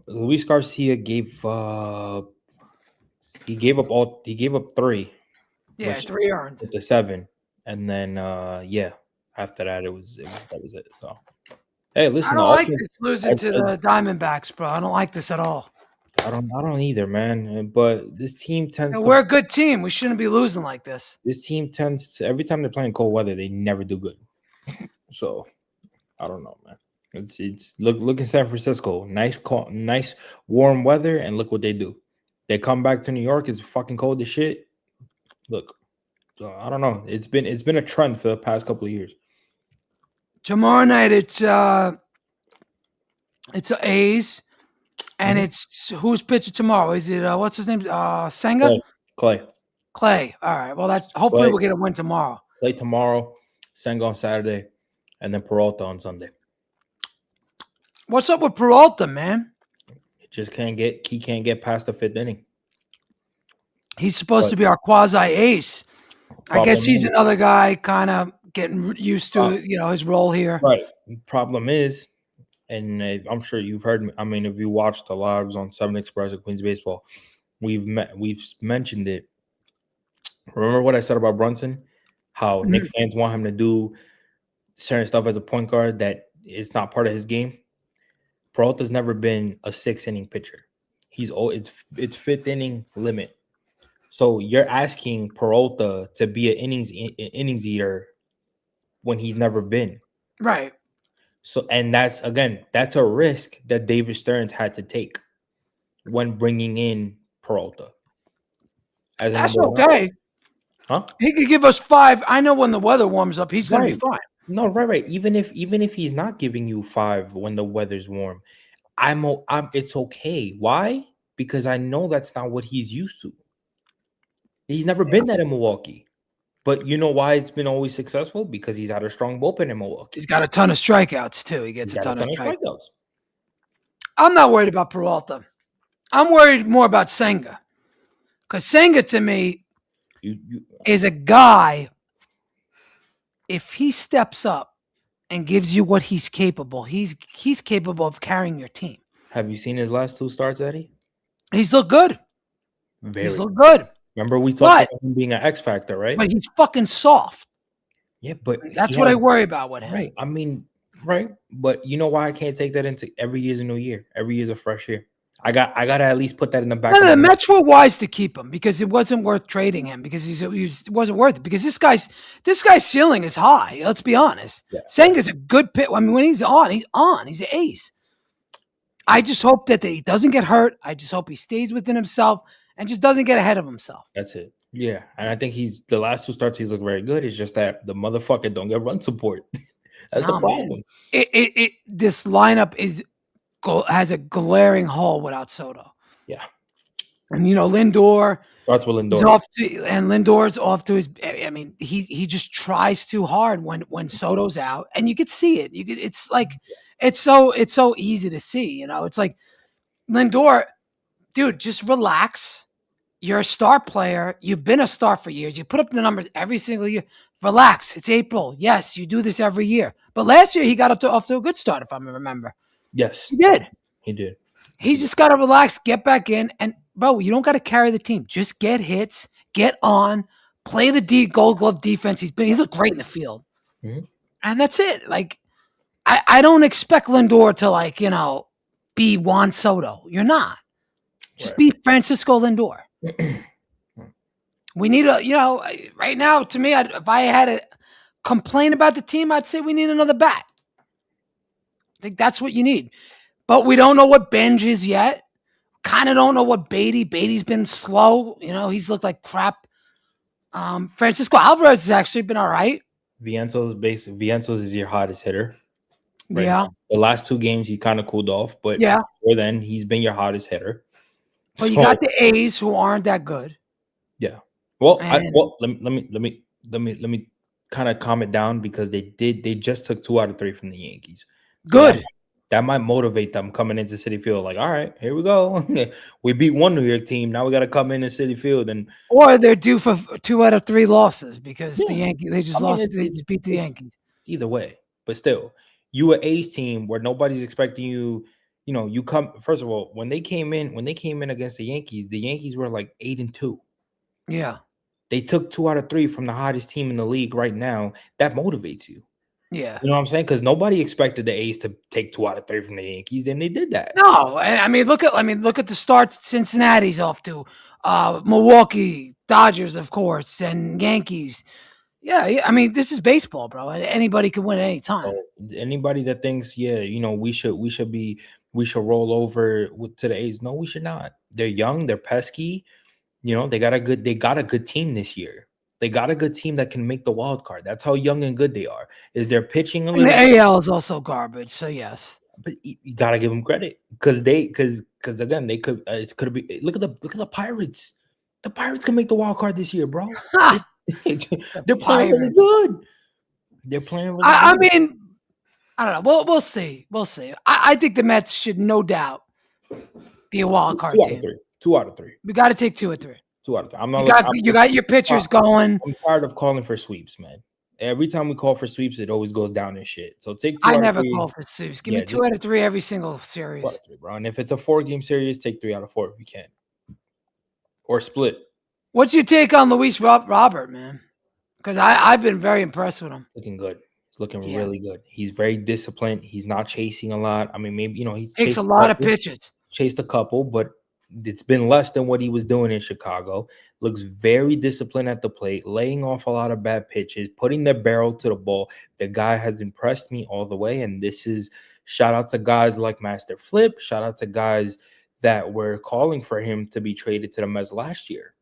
Luis Garcia gave up 3. Yeah, 3 earned. With the 7. And then after that that was it. So hey, listen, I don't like this losing to the Diamondbacks, bro. I don't like this at all. I don't either, man. But this team tends And to we're a good team. We shouldn't be losing like this. every time they're playing cold weather, they never do good. So I don't know, man. It's look in San Francisco, nice warm weather, and look what they do. They come back to New York, it's fucking cold as shit. Look, I don't know. It's been a trend for the past couple of years. Tomorrow night it's A's, and Mhm. it's who's pitching tomorrow? Is it what's his name? Senga? Clay, Clay, Clay. All right. Well, that's hopefully Clay, we'll get a win tomorrow. Clay tomorrow, Senga on Saturday, and then Peralta on Sunday. What's up with Peralta, man? He can't get past the fifth inning. He's supposed But to be our quasi ace. I guess problem he's is, another guy kind of getting used uh, to his role here. right. Problem is, and I'm sure you've heard me. I mean, if you watched the lives on Seven Express at Queens Baseball, we've mentioned it. Remember what I said about Brunson? How Mhm. Knicks fans want him to do certain stuff as a point guard that is not part of his game. Peralta's never been a 6 inning pitcher. It's fifth inning limit. So you're asking Peralta to be an innings eater when he's never been. Right. So and that's a risk that David Stearns had to take when bringing in Peralta as a That's number one option. okay. Huh? He could give us 5. I know when the weather warms up, he's going to be Right. fine. No, right. Even if he's not giving you 5 when the weather's warm, I'm it's okay. Why? Because I know that's not what he's used to. He's never Yeah. been that in Milwaukee. But you know why it's been always successful? Because he's had a strong bullpen in He's Milwaukee. got a ton of strikeouts too. He He's gets a got a ton of ton of strikeouts. strikeouts. I'm not worried about Peralta. I'm worried more about Senga. Because Senga to me You is a guy, if he steps up and gives you what he's capable, he's capable of carrying your team. have you seen his last 2 starts, Eddie? He's looked good. He's Very. looked good. Remember we talked But about him being an X factor, right? he's fucking soft. Yeah, but he That's what I has worry about with him. right. I mean, right. But you know why I can't take that into every year's a new year. Every year's a fresh year. I gotta at least put that in the back No, of my the mind. Mets were wise to keep him because it wasn't worth trading him because it wasn't worth it because this guy's ceiling is high. Let's be honest. Yeah. Senga's a good pit. I mean, when he's on. He's an ace. I just hope that he doesn't get hurt. I just hope he stays within himself and just doesn't get ahead of himself. That's it. Yeah. And I think he's the last 2 starts he's looked very good. It's just that the motherfucker don't get run support. That's the No, man. problem. This lineup has a glaring hole without Soto. Yeah. And Lindor Starts with is Lindor. off and Lindor's off to his. I mean, he just tries too hard when Soto's out, and you could see it. It's like it's so easy to see. It's like Lindor, dude, just relax. You're a star player. You've been a star for years. You put up the numbers every single year. Relax. It's April. Yes, you do this every year. But last year he got off to a good start, if I remember. Yes. He did. He did. He's just got to relax, get back in, and bro, you don't got to carry the team. Just get hits, get on, play the Gold Glove defense. He's looked great in the field, and that's it. Like I don't expect Lindor to be Juan Soto. You're not. Just be Francisco Lindor. We need right now. To me, if I had to complain about the team, I'd say we need another bat. I think that's what you need. But we don't know what Benj is yet. Kind of don't know what Beatty. Beatty's been slow. He's looked like crap. Francisco Alvarez has actually been all right. Vientos is your hottest hitter. Right Yeah. now. The last 2 games he kind of cooled off, but before then he's been your hottest hitter. But you got the A's who aren't that good. Yeah. Well, And let me kind of calm it down because they just took 2 out of 3 from the Yankees. So good. That might motivate them coming into Citi Field. Like, all right, here we go. We beat one New York team. Now we got to come in Citi Field or they're due for 2 out of 3 losses because the Yankees they just lost. They just beat the Yankees. It's either way, but still, you an A's team where nobody's expecting you. You come first of all when they came in against the Yankees were like 8-2. Yeah. They took 2 out of 3 from the hottest team in the league right now. That motivates you. Yeah. You know what I'm saying? Because nobody expected the A's to take 2 out of 3 from the Yankees. Then they did that. No, and look at the starts Cincinnati's off to, Milwaukee, Dodgers, of course, and Yankees. Yeah, I mean, this is baseball, bro. Anybody can win at any time. So anybody that thinks, yeah, we should roll over to the A's. No, we should not. They're young, they're pesky. They got a good team this year. They got a good team that can make the wild card. That's how young and good they are. Is they're pitching a And the little, AL is also garbage, so yes. but you gotta give them credit because again they could it could be look at the Pirates. The Pirates can make the wild card this year, bro. Ha! They're playing really Pirates. good. They're playing really I good. mean, I don't know. We'll see. We'll see. I think the Mets should no doubt be a wild card Two out of team. three. 2 out of 3. We got to take 2 or 3. 2 out of 3. You got your pitchers going. I'm tired of calling for sweeps, man. Every time we call for sweeps, it always goes down in shit. So take 2 I out of never 3. call for sweeps. Give me 2 out of 3 every single 2 series. out of 3, bro. And if it's a 4-game series, take 3 out of 4 if you can. Or split. What's your take on Luis Robert, man? Because I've been very impressed with him. Looking good. He's looking really good. He's very disciplined. He's not chasing a lot. I mean, maybe he takes a lot of pitches. Chased a couple, but it's been less than what he was doing in Chicago. Looks very disciplined at the plate, laying off a lot of bad pitches, putting the barrel to the ball. The guy has impressed me all the way, and this is shout out to guys like Master Flip. Shout out to guys that were calling for him to be traded to the Mets last year.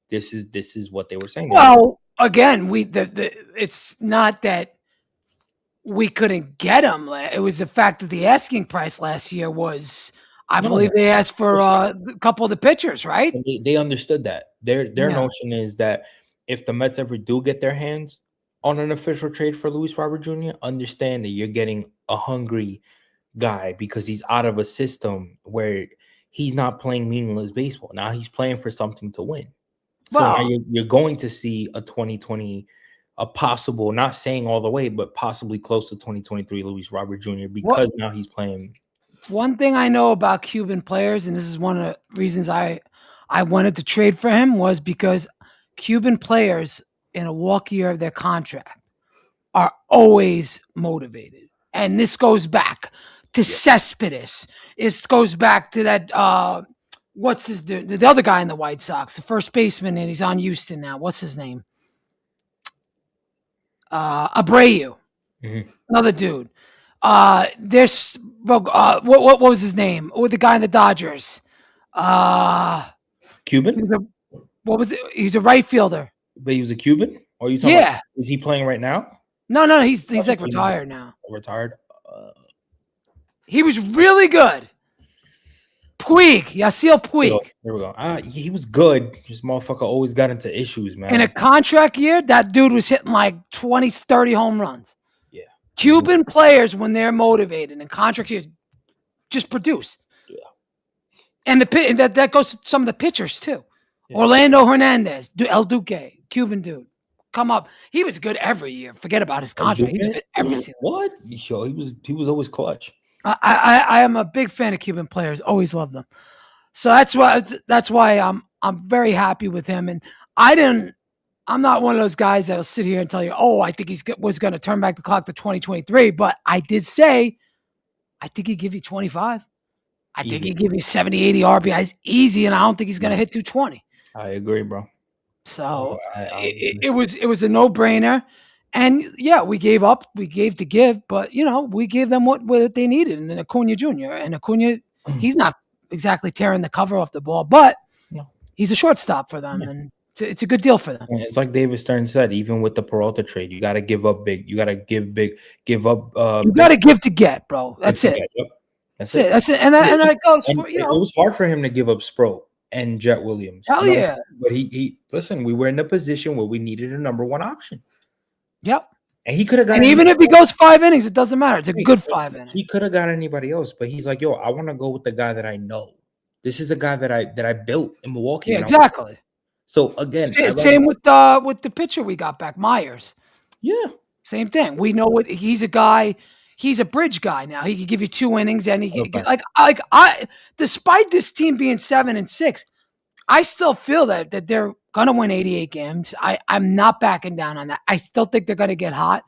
This is what they were saying. Well, again, it's not that we couldn't get him. It was the fact that the asking price last year was, I believe they asked for a couple of the pitchers, right? They understood that. Their notion is that if the Mets ever do get their hands on an official trade for Luis Robert Jr., understand that you're getting a hungry guy because he's out of a system where he's not playing meaningless baseball. Now he's playing for something to win. So now you're going to see a 2020, a possible, not saying all the way, but possibly close to 2023 Luis Robert Jr. because now he's playing. One thing I know about Cuban players, and this is one of the reasons I wanted to trade for him, was because Cuban players in a walk year of their contract are always motivated. And this goes back to Cespedes. This goes back to that what's the other guy in the White Sox, the first baseman, and he's on Houston now. What's his name? Abreu. Mm-hmm. Another dude. There's what was his name? Or the guy in the Dodgers? Cuban? What was it? He's a right fielder. But he was a Cuban? Or are you talking about, is he playing right now? No, he's like retired now. Retired? He was really good. Puig, Yasiel Puig. There we go. He was good. This motherfucker always got into issues, man. In a contract year, that dude was hitting like 20, 30 home runs. Yeah. Cuban players, when they're motivated in contract years, just produce. Yeah. And that goes to some of the pitchers too. Yeah. Orlando Hernandez, El Duque, Cuban dude. Come up. He was good every year. Forget about his contract. He was good every single. What? Yo, he was always clutch. I am a big fan of Cuban players. Always love them. So that's why I'm very happy with him. And I'm not one of those guys that'll sit here and tell you, oh, I think was going to turn back the clock to 2023. But I did say, I think he'd give you 25. I think he'd give you 70, 80 RBIs easy. And I don't think he's going to hit 220. I agree, bro. So it was a no-brainer. And yeah, we gave to give, but we gave them what they needed. And then Acuna Jr. And Acuna, he's not exactly tearing the cover off the ball, but he's a shortstop for them, and it's a good deal for them. It's like David Stern said, even with the Peralta trade, you got to give up big. You got to give big. Give up. You got to give to get, bro. That's it. Yep. That's it. And that goes for It was hard for him to give up Sproat and Jet Williams. Hell yeah! But he listen. We were in a position where we needed a number one option. Yep. And he could have got. And even if he goes 5 innings, it doesn't matter. It's a good 5 innings. He could have got anybody else, but he's like, yo, I want to go with the guy that I know. This is a guy that I built in Milwaukee. Yeah, exactly. So again, same with the pitcher we got back, Myers. Yeah. Same thing. We know what he's a guy. He's a bridge guy now. He could give you 2 innings, and he can, I despite this team being 7-6, I still feel that they're gonna win 88 games. I'm not backing down on that. I still think they're gonna get hot.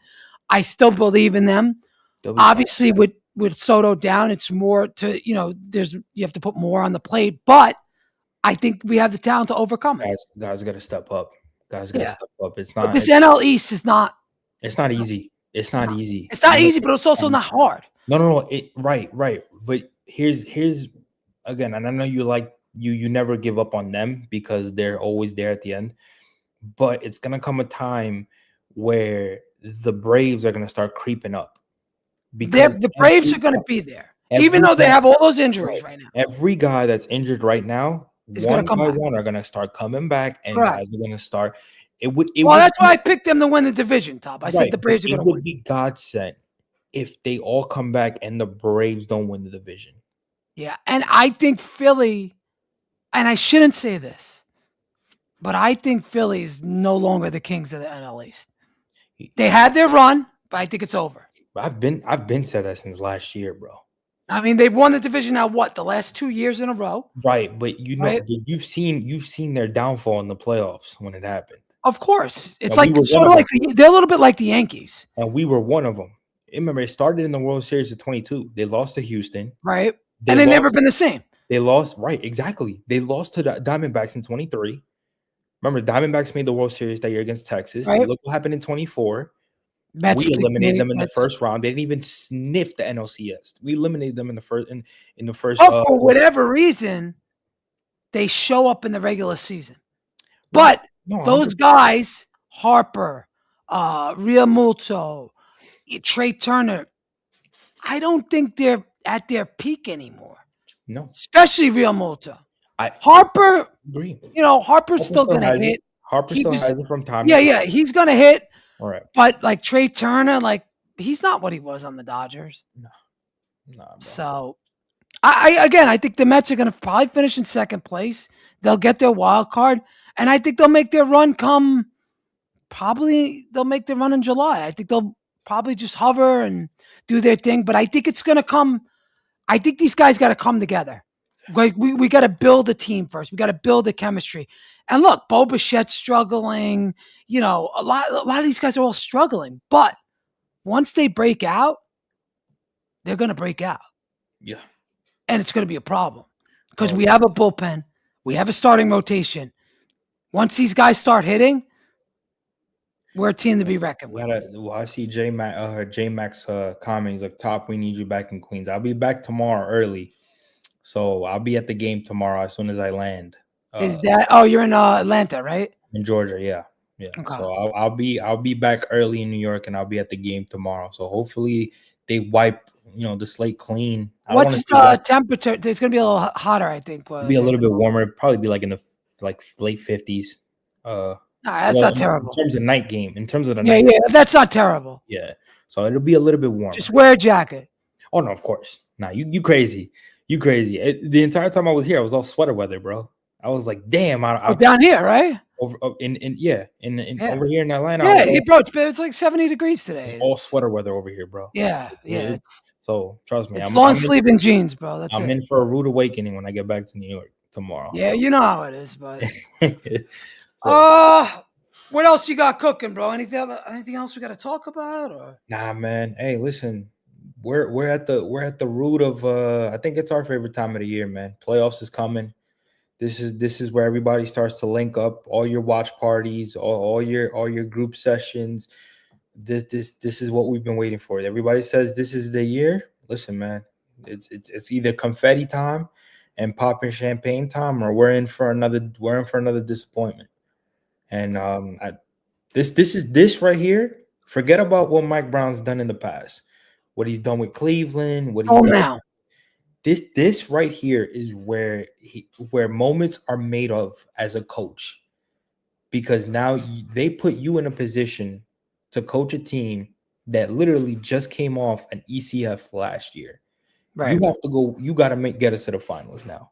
I still believe in them. They'll be fine. Obviously, with Soto down, it's more to you have to put more on the plate, but I think we have the talent to overcome it. Guys got to step up. Guys got to step up. It's But not. this NL East is not. It's not easy. It's not easy. It's not easy, but it's also not hard. No. Right. But here's again, and I know you never give up on them because they're always there at the end. But it's gonna come a time where the Braves are gonna start creeping up. Because the Braves are gonna be there, even though they have all those injuries right now. Every guy that's injured right now, one by one, are gonna start coming back, and guys are gonna start. That's why I picked them to win the division, Top. I said the Braves are going to win. It would be godsend if they all come back and the Braves don't win the division. Yeah, and I think Philly, and I shouldn't say this, but I think Philly is no longer the kings of the NL East. They had their run, but I think it's over. I've been said that since last year, bro. I mean, they've won the division now, the last 2 years in a row? Right, but you've seen their downfall in the playoffs when it happened. Of course. It's like sort of like they're a little bit like the Yankees. And we were one of them. Remember, it started in the World Series of 22. They lost to Houston. Right. And they've never been the same. They lost, right, exactly. They lost to the Diamondbacks in 23. Remember, Diamondbacks made the World Series that year against Texas. Right. Look what happened in 24. Mets we eliminated them in the first round. They didn't even sniff the NLCS. We eliminated them in the first in the first. But for whatever reason, they show up in the regular season. But those guys, Harper, Realmuto, Trey Turner, I don't think they're at their peak anymore. No. Especially Realmuto. Harper, agree. Harper's still going to hit. Harper still has it from time to time. Yeah, he's going to hit. All right. But like Trey Turner, he's not what he was on the Dodgers. No. Bro. So, I think the Mets are going to probably finish in second place. They'll get their wild card. And I think they'll make their run they'll make their run in July. I think they'll probably just hover and do their thing. But I think it's going to come. I think these guys got to come together. We got to build a team first. We got to build a chemistry. And look, Bo Bichette's struggling. A lot of these guys are all struggling. But once they break out, they're going to break out. Yeah. And it's going to be a problem because we have a bullpen. We have a starting rotation. Once these guys start hitting, we're a team to be reckoned with. I see J Max comments like, "Top, we need you back in Queens." I'll be back tomorrow early, so I'll be at the game tomorrow as soon as I land. Is that? Oh, you're in Atlanta, right? In Georgia, yeah. Okay. So I'll be back early in New York, and I'll be at the game tomorrow. So hopefully they wipe the slate clean. What's the temperature? It's gonna be a little hotter, I think. It'll be a little bit warmer. It'd probably be like in the late 50s. That's not terrible. In terms of night game, in terms of the night game. That's not terrible. Yeah. So it'll be a little bit warmer. Just wear a jacket. Oh no, of course. Nah, you crazy. You crazy. The entire time I was here, I was all sweater weather, bro. I was like, damn. Down here, right? Over over here in Atlanta. Yeah, bro, it's like 70 degrees today. It's all sweater weather over here, bro. Yeah. So trust me, it's long sleeve and jeans, bro. I'm in for a rude awakening when I get back to New York tomorrow. Yeah, you know how it is, but what else you got cooking, bro? Anything else we got to talk about? Or? Nah, man. Hey, listen, we're at the root of I think it's our favorite time of the year, man. Playoffs is coming. This is where everybody starts to link up. All your watch parties, all your group sessions. This is what we've been waiting for. Everybody says this is the year. Listen, man, it's either confetti time and popping champagne time, or we're in for another disappointment. And this right here. Forget about what Mike Brown's done in the past. What he's done with Cleveland. What he's done now. This right here is where moments are made of as a coach, because now they put you in a position to coach a team that literally just came off an ECF last year. Right. You got to get us to the finals now.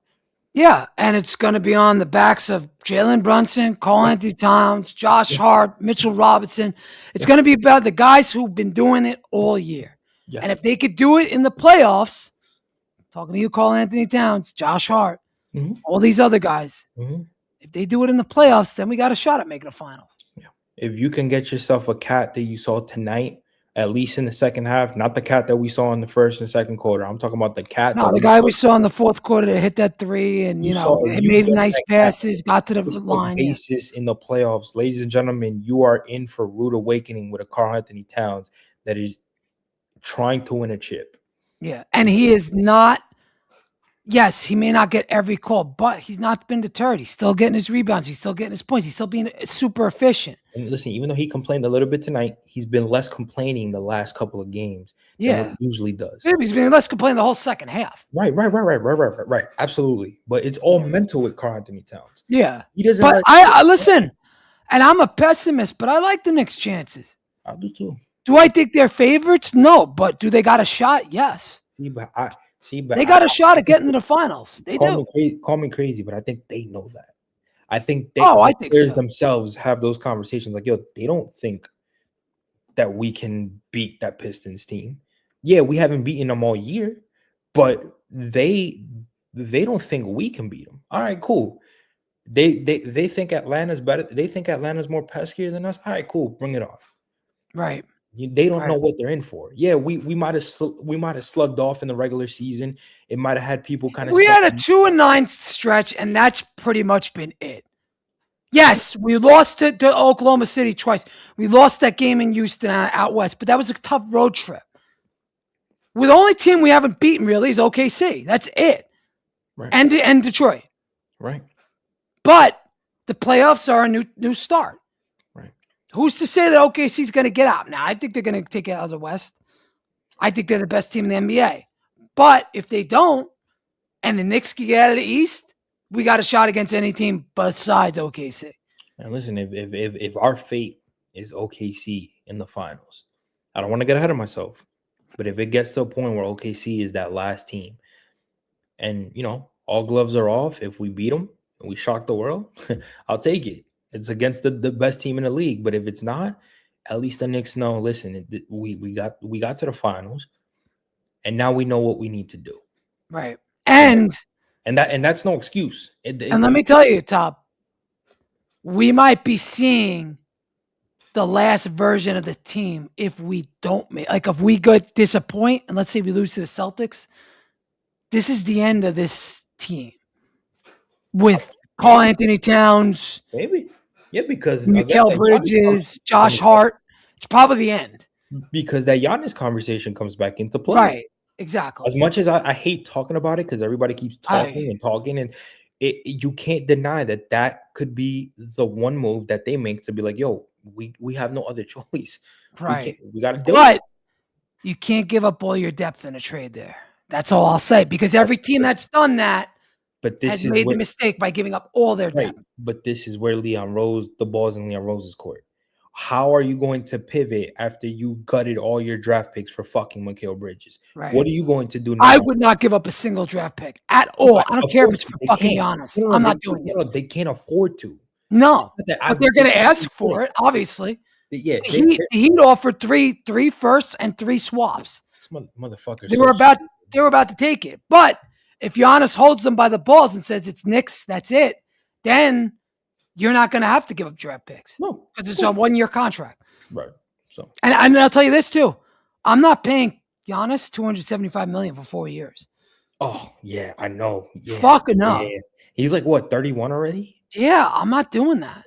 Yeah, and it's going to be on the backs of Jalen Brunson, Karl-Anthony Towns, Josh Hart, Mitchell Robinson. It's going to be about the guys who've been doing it all year. Yeah. And if they could do it in the playoffs, talking to you, Karl-Anthony Towns, Josh Hart, all these other guys, if they do it in the playoffs, then we got a shot at making the finals. Yeah. If you can get yourself a cat that you saw tonight at least in the second half. Not the cat that we saw in the first and second quarter. I'm talking about the cat No, that the we guy saw. we saw in the fourth quarter that hit that three, and You saw he you made get nice that cat passes, got to the consistent line. Yeah, basis in the playoffs, ladies and gentlemen. You are in for rude awakening with a Karl Anthony Towns that is trying to win a chip. yeah, and he is not. Yes, he may not get every call, but he's not been deterred. He's still getting his rebounds. He's still getting his points. He's still being super efficient. And listen, even though he complained a little bit tonight, he's been less complaining the last couple of games than what Yeah, he usually does. he's been less complaining the whole second half. Right. Absolutely. But it's all mental with Karl Anthony Towns. Yeah, He doesn't but let I listen, and I'm a pessimist, but I like the Knicks' chances. I do too. Do I think they're favorites? No, but do they got a shot? Yes. They got a shot at getting to the finals. They do. Call me crazy, but I think they know that. I think I think players so. themselves have those conversations like, yo, they don't think that we can beat that Pistons team. Yeah, we haven't beaten them all year, but they don't think we can beat them. All right, cool. They think Atlanta's better. They think Atlanta's more peskier than us. All right, cool. Bring it on. Right. They don't know what they're in for. Yeah, we might have slugged off in the regular season. It might have had people kind of. We had a 2-9 stretch, and that's pretty much been it. Yes, we lost to Oklahoma City twice. We lost that game in Houston out west, but that was a tough road trip. Well, the only team we haven't beaten really is OKC. That's it. Right. And Detroit. Right. But the playoffs are a new start. Right. Who's to say that OKC is going to get out? Now, I think they're going to take it out of the West. I think they're the best team in the NBA. But if they don't, and the Knicks can get out of the East, we got a shot against any team besides OKC. And listen, if our fate is OKC in the finals, I don't want to get ahead of myself, but if it gets to a point where OKC is that last team, and all gloves are off, if we beat them and we shock the world, I'll take it. It's against the best team in the league. But if it's not, at least the Knicks know. Listen, we got to the finals, and now we know what we need to do. Right, and that's no excuse. And let me tell you, Top, we might be seeing the last version of the team if we don't make, like, if we get disappoint and let's say we lose to the Celtics, this is the end of this team with Karl Anthony Towns, maybe, yeah, because Mikal Bridges, Josh Hart. It's probably the end because that Giannis conversation comes back into play. Right, exactly. As much as I hate talking about it because everybody keeps talking and talking, and you can't deny that could be the one move that they make to be like, yo, we have no other choice. Right. We got to do it. But you can't give up all your depth in a trade there. That's all I'll say, because every team that's done that has made the mistake by giving up all their depth. But this is where the ball's in Leon Rose's court. How are you going to pivot after you gutted all your draft picks for fucking Mikal Bridges? Right. What are you going to do now? I would not give up a single draft pick at all. I don't care if it's for fucking Giannis. I'm not doing it. They can't afford to. No, but they're going to ask for it, obviously. Yeah, the Heat offered three firsts and 3 swaps. Motherfuckers. They were about to take it, but if Giannis holds them by the balls and says it's Knicks, that's it, then you're not going to have to give up draft picks. No, because it's a 1-year contract. Right. So, and I'll tell you this too: I'm not paying Giannis $275 million for 4 years. Oh yeah, I know. Yeah. Fucking no. Yeah. He's like what, 31 already? Yeah, I'm not doing that,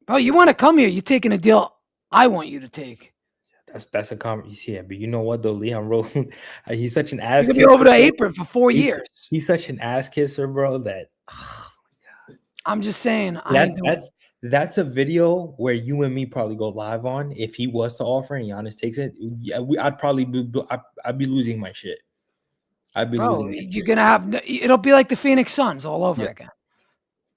bro. You want to come here? You're taking a deal I want you to take. That's a conversation. Yeah, but you know what though, Leon Rose, he's such an ass. He's gonna be over the apron for 4 years. He's such an ass kisser, bro. That I'm just saying. That's a video where you and me probably go live on if he was to offer and Giannis takes it. Yeah, I'd be losing my shit. I'd be losing. You're gonna have it'll be like the Phoenix Suns all over again.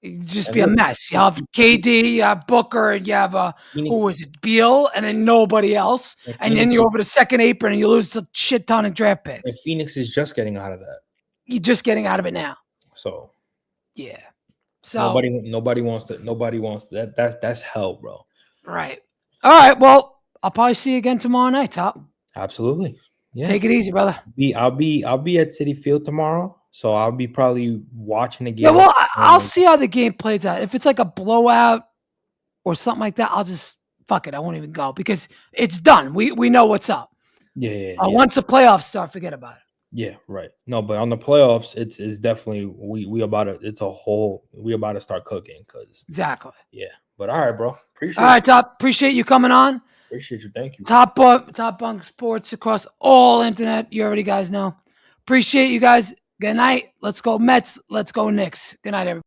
It'd just be a mess. You have KD, you have Booker, and you have who is it, Beal, and then nobody else. And then you're over the second apron and you lose a shit ton of draft picks. And Phoenix is just getting out of that. You're just getting out of it now. So yeah. So nobody wants to. That's hell, bro. Right. All right. Well, I'll probably see you again tomorrow night, Top. Absolutely. Yeah. Take it easy, brother. I'll be at Citi Field tomorrow, so I'll be probably watching the game. Yeah, well, I'll see how the game plays out. If it's like a blowout or something like that, I'll just fuck it, I won't even go because it's done. We know what's up. Yeah. Once the playoffs start, forget about it. Yeah, right. No, but on the playoffs, it's definitely we about to. It's a whole. We about to start cooking because Exactly. yeah. But all right, bro. Appreciate All right, Top. Appreciate you coming on. appreciate you. Thank you. Top Bunk Sports across all internet. You already guys know. Appreciate you guys. Good night. Let's go Mets. Let's go Knicks. Good night, everybody.